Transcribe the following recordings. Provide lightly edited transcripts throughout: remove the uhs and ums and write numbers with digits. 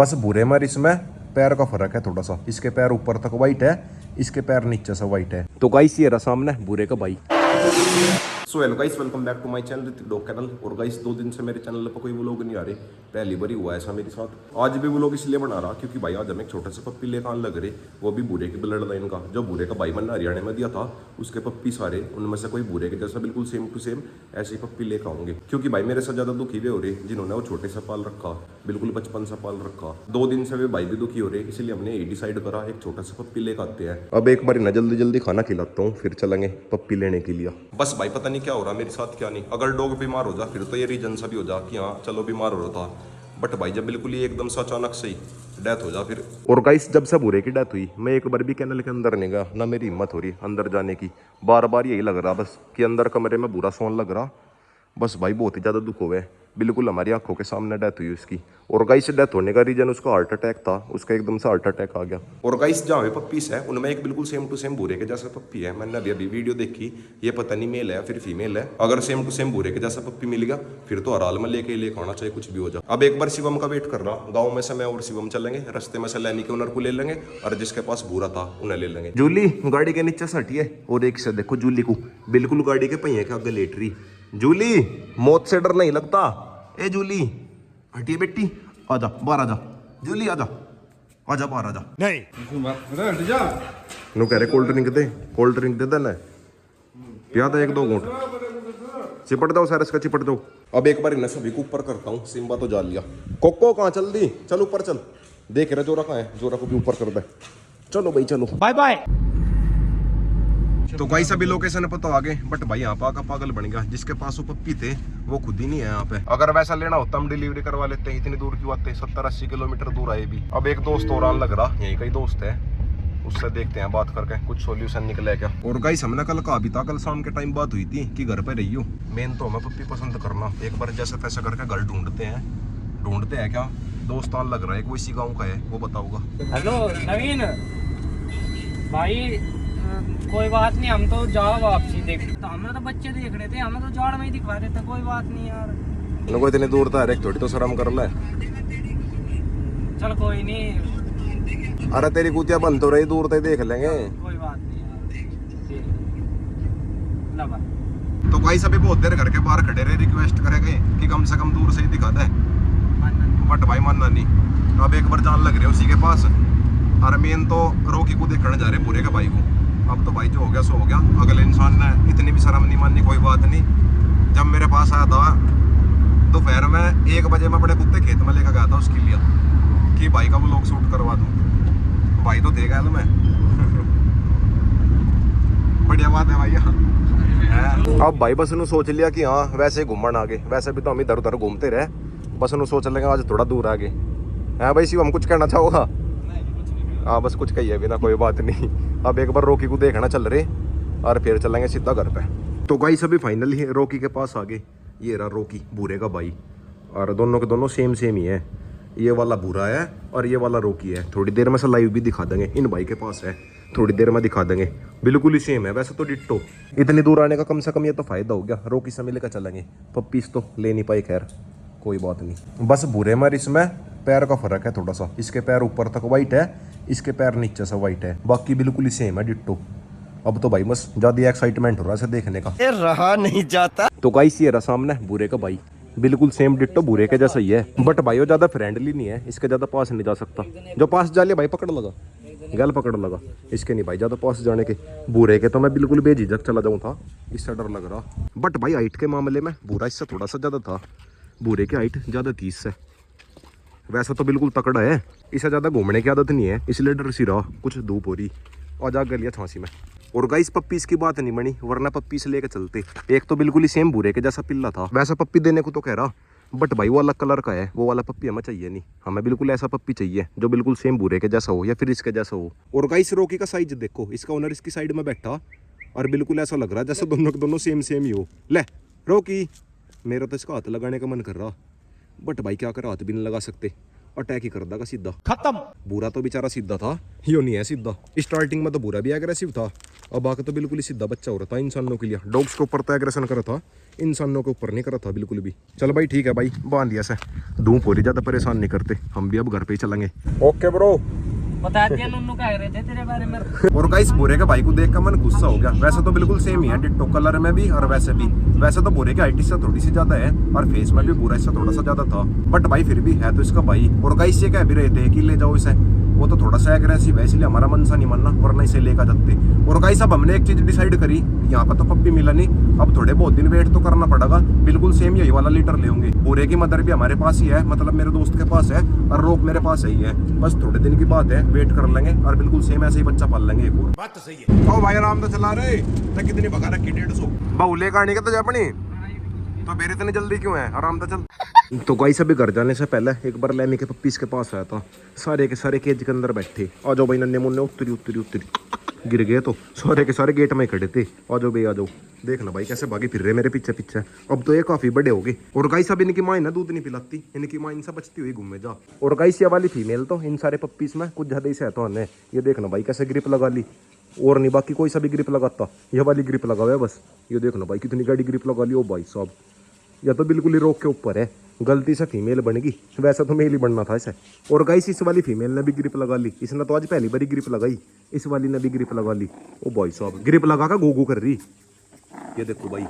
बस भूरे में इसमें पैर का फर्क है थोड़ा सा। इसके पैर ऊपर तक वाइट है, इसके पैर नीचे से वाइट है। तो गाइस ये रहा सामने भूरे का भाई। So hello guys, welcome back to my channel Hrithik dog kennel. और गाइस 2 दिन से मेरे चैनल पर कोई व्लॉग नहीं आ रहे, पहली बार ही हुआ ऐसा मेरे साथ। आज भी व्लॉग इसलिए बना रहा क्योंकि भाई आज हमें एक छोटे से पप्पी लेकर आने लग रहे, वो भी भूरे की ब्लड लाइन का। जो भूरे का भाई मैंने हरियाणा में दिया था उसके पप्पी सारे, उनमें से कोई भूरे के जैसा बिल्कुल सेम टू सेम ऐसे ही पप्पी लेकर आऊंगे। क्योंकि भाई मेरे से ज्यादा दुखी वे हो रहे जिन्होंने वो छोटे से पाल रखा, बिल्कुल बचपन से पाल रखा। 2 दिन से वे भाई भी दुखी हो रहे, इसलिए हमने ये डिसाइड करा एक छोटा सा पप्पी लेकर आते हैं। अब एक बार ना जल्दी जल्दी खाना खिलाता हूँ, फिर चलेंगे पप्पी लेने के लिए। बस भाई पता नहीं क्या हो रहा मेरे साथ क्या नहीं। अगर डॉग बीमार हो जा फिर तो ये रीजन सा भी हो जा कि हाँ चलो बीमार हो रहा था, बट भाई जब बिल्कुल ही एकदम से अचानक से ही डेथ हो जा फिर। और गाइस जब से भूरे की डेथ हुई मैं एक बार भी कैनल के अंदर नहीं गया, ना मेरी हिम्मत हो रही अंदर जाने की। बार बार यही लग रहा बस कि अंदर कमरे में बुरा सोन लग रहा। बस भाई बहुत ही ज़्यादा दुख हो गए, बिल्कुल हमारी आंखों के सामने डेथ हुई उसकी। और गाइस डेथ होने का रीजन उसका हार्ट अटैक था, उसका एकदम से हार्ट अटैक आ गया। और गाइस जहाँ पे पप्पीस है उनमें एक बिल्कुल सेम टू सेम भूरे के जैसा पप्पी है। मैंने अभी वीडियो देखी, ये पता नहीं मेल है या फिर फीमेल है। अगर सेम टू सेम भूरे के जैसा पप्पी मिल गया फिर तो हराल में लेके आना चाहिए, कुछ भी हो जाए। अब एक बार शिवम का वेट कर रहा, गाँव में से मैं और शिवम चलेंगे, रस्ते में से लैनी के ओनर को ले लेंगे और जिसके पास भूरा था उन्हें ले लेंगे। जूली गाड़ी के नीचे से हटिए और एक से देखो जूली को बिल्कुल गाड़ी के पहिए के आगे लेट रही। जूली मौत से डर नहीं लगता? ए जूली हटिए बेटी, आजा बाहर आजा। जूली आजा आजा बाहर आजा। नहीं नु कह रहे कोल्ड ड्रिंक दे देना पिया था 1-2 घूंट, चिपट दो सारस का चिपट दो। अब एक बार इन सभी को ऊपर करता हूँ, सिम्बा तो जा लिया। कोको कहाँ चल दी, चल ऊपर चल। देख रहे जोरा कहाँ है, जोरा को भी ऊपर कर दे। चलो भाई चलो बाय बाय। तो भाई सभी लोकेशन पता आ गए, बट भाई यहाँ पे पागल बन गया। जिसके पास वो पप्पी थे वो खुद ही नहीं है यहाँ पे। अगर वैसा लेना होता हम डिलीवरी करवा लेते हैं, इतनी दूर क्यों आते, 70-80 किलोमीटर दूर आए भी। अब एक दोस्त और आने लग रहा, यही कई दोस्त है, उससे देखते हैं बात करके कुछ सॉल्यूशन निकले क्या। और गाइस हमने कल कहा भी था, कल शाम के टाइम बात हुई थी कि घर पे रहियो। मेन तो हमें पप्पी पसंद करना, एक बार जैसे तैसे करके घर ढूंढते हैं क्या। दोस्त आने लग रहा है, कोई इसी गाँव का है, वो बताऊंगा। हेलो नवीन भाई, कोई बात नहीं, हम तो जाओ वापसी देख तो हमें तो बच्चे देख रहे थे, हमें तो जाड़ में ही दिखा रहे थे। कोई बात नहीं यार, कोई इतनी दूर था, एक थोड़ी तो शर्म कर ले। चल कोई नहीं, अरे तेरी कुतिया बंद तो रही, दूर तक देख लेंगे, कोई बात नहीं यार। तो भाई सभी बहुत देर घर के बाहर खड़े रहे, रिक्वेस्ट करेंगे कि कम से कम दूर से ही दिखा दे, बट भाई मानना नहीं। अब एक बार जान लग रहे उसी के पास। और मेन तो रोकी को देखने जा रहे पूरे का भाई को। अब तो भाई जो हो गया सो हो गया, अगले इंसान ने इतनी भी शर्म नहीं माननी, कोई बात नहीं। जब मेरे पास आया था दोपहर में 1 बजे मैं बड़े कुत्ते खेत में लेकर गया था उसके लिए कि भाई का वो लोग शूट करवा दूं। भाई तो देगा मैं बढ़िया बात है भाई। अब भाई बस ने सोच लिया कि हाँ वैसे घूमन आ गए, वैसे भी तो हम इधर उधर घूमते रहे, बस ने सोच लेंगे आज थोड़ा दूर आ गए। हाँ भाई शिव हम कुछ कहना चाहोगा? हाँ बस कुछ कहिए बिना, कोई बात नहीं। अब एक बार रोकी को देखना चल रहे और फिर चलेंगे सीधा घर पे। तो गाइस अभी फाइनली रोकी के पास आ गए। ये रहा रोकी भूरे का भाई, और दोनों के दोनों सेम ही है। ये वाला भूरा है और ये वाला रोकी है। थोड़ी देर में से लाइव भी दिखा देंगे, इन भाई के पास है, थोड़ी देर में दिखा देंगे। बिल्कुल ही सेम है वैसे तो डिट्टो। इतनी दूर आने का कम से कम ये तो फायदा हो गया, रोकी से मिलकर चलेंगे। पप्पीस तो ले नहीं पाई, खैर कोई बात नहीं। बस भूरे में इसमें पैर का फर्क है थोड़ा सा, इसके पैर ऊपर तक वाइट है, इसके पैर नीचे से वाइट है, बाकी बिल्कुल ही सेम है डिट्टो। अब तो भाई बस ज्यादा एक्साइटमेंट हो रहा है इसे देखने का, रहा नहीं जाता। तो गाइस ये रहा सामने भूरे का भाई, बिल्कुल सेम डिट्टो भूरे के जैसा ही है, बट भाई वो ज्यादा फ्रेंडली नहीं है, इसके ज्यादा पास नहीं जा सकता। जो पास जा लिया भाई पकड़ लगा, गल पकड़ लगा। इसके नहीं भाई ज्यादा पास जाने के। भूरे के तो मैं बिल्कुल बेझिझक चला जाऊँ था, इससे डर लग रहा। बट भाई हाइट के मामले में भूरा इससे थोड़ा सा ज्यादा था, भूरे की हाइट ज्यादा थी इससे। वैसा तो बिल्कुल तकड़ा है, इसे ज़्यादा घूमने की आदत नहीं है, इसलिए डर सी रहा। कुछ धूप हो रही और जा गलिया छांसी में। और गाइस पप्पीस की बात नहीं बनी, वरना पप्पी से लेके चलते। एक तो बिल्कुल ही सेम भूरे के जैसा पिल्ला था, वैसा पप्पी देने को तो कह रहा, बट भाई वो अलग कलर का है, वो वाला पप्पी हमें चाहिए नहीं। हमें बिल्कुल ऐसा पप्पी चाहिए जो बिल्कुल सेम भूरे के जैसा हो या फिर इसके जैसा हो। और गाइस रोकी का साइज देखो, इसका ओनर इसकी साइड में बैठा और बिल्कुल ऐसा लग रहा है जैसे दोनों के दोनों सेम ही हो। ले रोकी, मेरा तो इसका हाथ लगाने का मन कर रहा, बट भाई क्या कर, हाथ भी नहीं लगा सकते, अटैक ही कर देगा सीधा, खत्म। बुरा तो बेचारा सीधा था, यो नहीं है सीधा। स्टार्टिंग में तो बुरा भी एग्रेसिव था, अब आके तो बिल्कुल ही सीधा बच्चा हो रहा था इंसानों के लिए। डॉग्स के ऊपर तो एग्रेशन करा था, इंसानों के ऊपर नहीं करा था बिल्कुल भी। चल भाई ठीक है भाई, बांध लिया से, धूप हो रही, ज्यादा परेशान नहीं करते, हम भी अब घर पे ही चलेंगे। ओके ब्रो, बता दिया नुन्नू कह रहे थे तेरे बारे में। और गाइस बोरे के भाई को देख कर मन गुस्सा हो गया। वैसे तो बिल्कुल सेम ही है, डिट्टो कलर में भी और वैसे भी। वैसे तो बोरे की हाइट इससे थोड़ी सी ज्यादा है और फेस में भी बोरा इससे थोड़ा सा ज्यादा था, बट भाई फिर भी है तो इसका भाई। और गाइस ये कह भी रहे थे कि ले जाओ इसे, वो तो थोड़ा सा एग्रेसिव है इसलिए हमारा मन सा नहीं मानना, वरना इसे लेकर जाते। और गाइस अब हमने एक चीज डिसाइड करी, यहाँ पर तो पप्पी मिला नहीं, अब थोड़े बहुत दिन वेट तो करना पड़ेगा। बिल्कुल सेम यही वाला लीटर ले होंगे। बोरे की मदर भी हमारे पास ही है, मतलब मेरे दोस्त के पास है, और रोक मेरे पास ही है। बस थोड़े दिन की बात है, वेट कर लेंगे और बिल्कुल सेम ऐसे ही बच्चा पाल लेंगे एक और। बात तो सही है। ओ भाई आराम तो चला रहे, तो कितनी भगा रखी 150 बहुले का नहीं का तो अपनी, तो मेरे इतनी जल्दी क्यों है, आराम तो चल। तो गाइस अभी घर जाने से पहले एक बार लैमी के पप्पीज के पास आया था, सारे के सारे केज के अंदर बैठे। आ जाओ भाई नन्हे मुन्ने, उतरी उतरी उतरी, गिर गए तो सारे के सारे गेट में खड़े थे। आ जाओ भाई आ जाओ, देखना भाई कैसे भागे फिर रहे मेरे पीछे पीछे। अब तो ये काफी बड़े हो गए। और गाइस अब इनकी माँ ना दूध नहीं पिलाती, इनकी माँ इनसे बचती हुई घूमे जा। और गाइस ये वाली फीमेल तो इन सारे पप्पीज में कुछ ज्यादा ही से तो है। ये देखना भाई कैसे ग्रिप लगा ली, और नहीं बाकी कोई सा भी ग्रिप लगाता, ये वाली ग्रिप लगा हुआ है बस। ये देखना भाई कितनी गाड़ी ग्रिप लगा ली। ओ भाई साहब, या तो बिल्कुल ही रोक के ऊपर है, गलती से फीमेल बन गई, वैसा तो मेल ही बनना था इसे। और गाइस इस वाली फीमेल ने भी ग्रिप लगा ली, इसने तो आज पहली बार ग्रिप लगाई, इस वाली ने भी ग्रिप लगा ली। ओ भाई साहब ग्रिप लगा कर गू कर रही, ये देखो भाई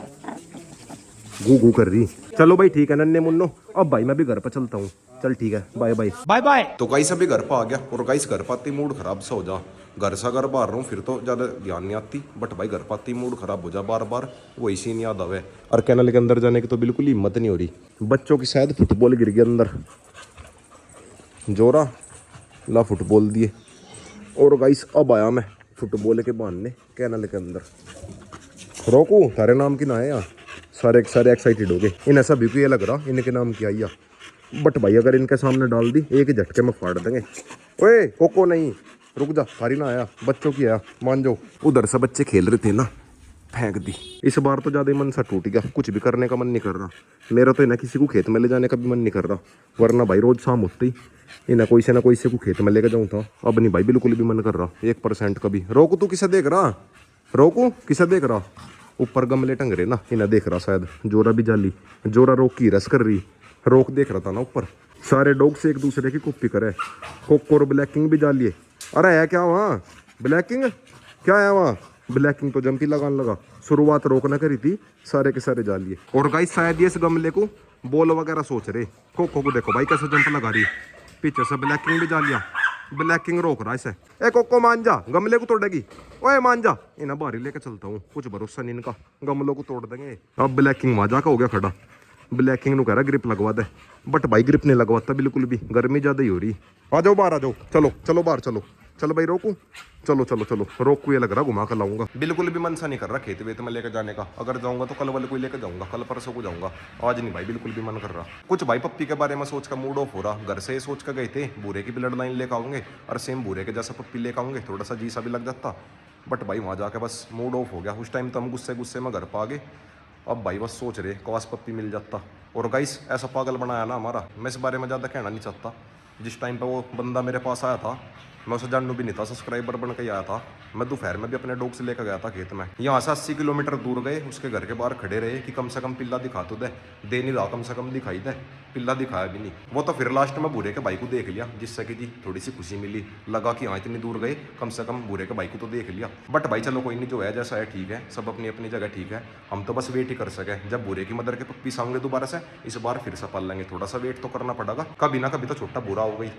गू कर रही। चलो भाई ठीक है नन्हे मुन्नो, अब भाई मैं भी घर पर चलता हूँ। चल ठीक है, बाय बाय बाय बाय। तो गाइस अभी घर पर आ गया। और गाइस घर पाती मूड खराब सा हो जा, घर सा घर बाहर रहा हूँ फिर तो ज्यादा ध्यान नहीं आती, बट भाई घर पाती मूड खराब हो जा बार बार, वही सीन याद आवे। और कैनल के अंदर जाने की तो बिल्कुल हिम्मत नहीं हो रही। बच्चों की शायद फुटबॉल गिर गया अंदर, जोरा ला फुटबॉल दिए। और गाइस अब आया मैं फुटबॉल के बहाने कैनल के अंदर। रोकू तारे नाम की ना है यहाँ, सारे सारे एक्साइटेड हो गए। इन्हें सभी को ये लग रहा इनके नाम की आई, बट भाई अगर इनके सामने डाल दी एक ही झटके में फाड़ देंगे। ओए कोको नहीं, रुक जा, थारी ना आया, बच्चों की आया, मान जाओ। उधर से बच्चे खेल रहे थे ना, फेंक दी। इस बार तो ज्यादा मन सा टूट गया, कुछ भी करने का मन नहीं कर रहा मेरा तो। इन्हें किसी को खेत में ले जाने का भी मन नहीं कर रहा, वरना भाई रोज शाम होते ही इन्हें कोई से ना कोई से को खेत में लेकर जाऊँ था। अब नहीं भाई बिल्कुल भी मन कर रहा 1% का भी। रोकू तू किसे देख रहा, रोकू किसे देख रहा, ऊपर गमले टंग रहे ना, इन्हें देख रहा शायद। जोरा भी जाली, जोरा रोक की रस कर रही, रोक देख रहा था ना ऊपर। सारे डॉग से एक दूसरे की कॉपी करे, कोको और ब्लैकिंग भी जालिए। अरे है क्या वहाँ ब्लैकिंग, क्या है वहाँ ब्लैकिंग, तो जंपी लगाने लगा। शुरुआत रोकना करी थी, सारे के सारे जालिए। और गाइस शायद ये इस गमले को बॉल वगैरह सोच रहे। कोको को देखो भाई कैसे जंप लगा रही, पीछे से ब्लैकिंग भी जालिया, ब्लैकिंग रोक रहा इसे। ए कोको मान जा, गमले को तोड़ेगी, ओए मान जा। इन्हें बाहर ही लेके चलता हूँ, कुछ भरोसा नहीं इनका, गमलों को तोड़ देंगे। अब ब्लैकिंग वहाँ जाकर हो गया खड़ा, ब्लैकिंग नु कह रहा ग्रिप लगवा दे, बट भाई ग्रिप नहीं लगवाता बिल्कुल भी, गर्मी ज्यादा ही हो रही। आ जाओ बाहर आ जाओ, चलो चलो बाहर चलो, चल भाई रोकू, चलो चलो चलो। रोक को ये लग रहा घुमा कर लाऊंगा, बिल्कुल भी मन सा नहीं कर रहा खेत वेत में लेकर जाने का। अगर जाऊंगा तो कल वाले को लेकर जाऊंगा, कल परसों को जाऊंगा, आज नहीं भाई बिल्कुल भी मन कर रहा। कुछ भाई पप्पी के बारे में सोच कर मूड ऑफ हो रहा। घर से ये सोच कर गए थे बूरे की ब्लड लाइन लेकर आऊंगे और सेम बूरे के जैसा पप्पी लेकर आऊंगे, थोड़ा सा जी सा भी लग जाता, बट भाई वहाँ जाकर बस मूड ऑफ हो गया। उस टाइम तो हम गुस्से गुस्से में घर पा गए। अब भाई बस सोच रहे काश पप्पी मिल जाता। और गाइस ऐसा पागल बनाया ना हमारा, मैं इस बारे में ज़्यादा कहना नहीं चाहता। जिस टाइम पे वो बंदा मेरे पास आया था मैं उसे जानू भी नहीं था, सब्सक्राइबर बन के आया था। मैं दोपहर में भी अपने डॉग से लेकर गया था खेत में। यहाँ से 80 किलोमीटर दूर गए, उसके घर के बाहर खड़े रहे कि कम से कम पिल्ला दिखा तो दे नहीं रहा, कम से कम दिखाई दे, पिल्ला दिखाया भी नहीं। वो तो फिर लास्ट में बूढ़े के भाई को देख लिया, जिससे कि जी थोड़ी सी खुशी मिली, लगा कि हाँ इतनी दूर गए कम से कम बूढ़े के भाई को तो देख लिया। बट भाई चलो कोई नहीं, जो है जैसा है ठीक है, सब अपनी अपनी जगह ठीक है। हम तो बस वेट ही कर सके जब बूढ़े की मदर के पप्पी आएंगे दोबारा से, इस बार फिर से पाल लेंगे। थोड़ा सा वेट तो करना पड़ेगा, कभी ना कभी तो छोटा बुरा हो गई।